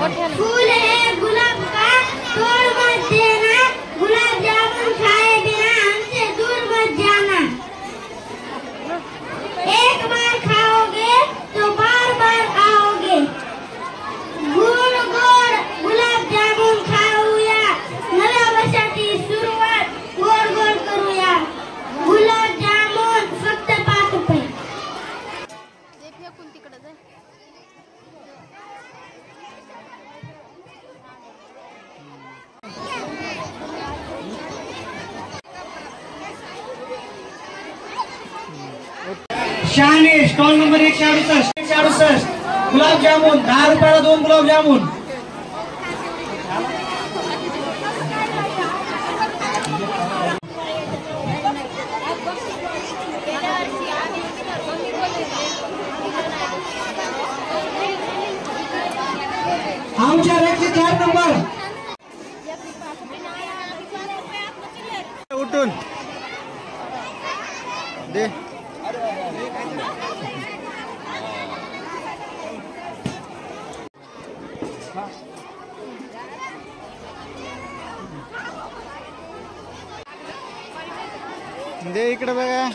फूल है गुलाब का तोड़ मत देना, गुलाब जामुन खाए बिना हमसे दूर मत जाना। एक बार खाओगे तो बार बार आओगे। गोड गोड गुलाब जामुन खाऊया, नव्या वर्षाची सुरुवात गोड गोड करूया। गुलाब जामुन फक्त 5 रुपये। शाने स्टॉल नंबर 168 गुलाब जामुन 10 रुपयाला 2 गुलाब जामुन। आमच्या रॅकचे 4 नंबर उठून दे दे इकडे बघा।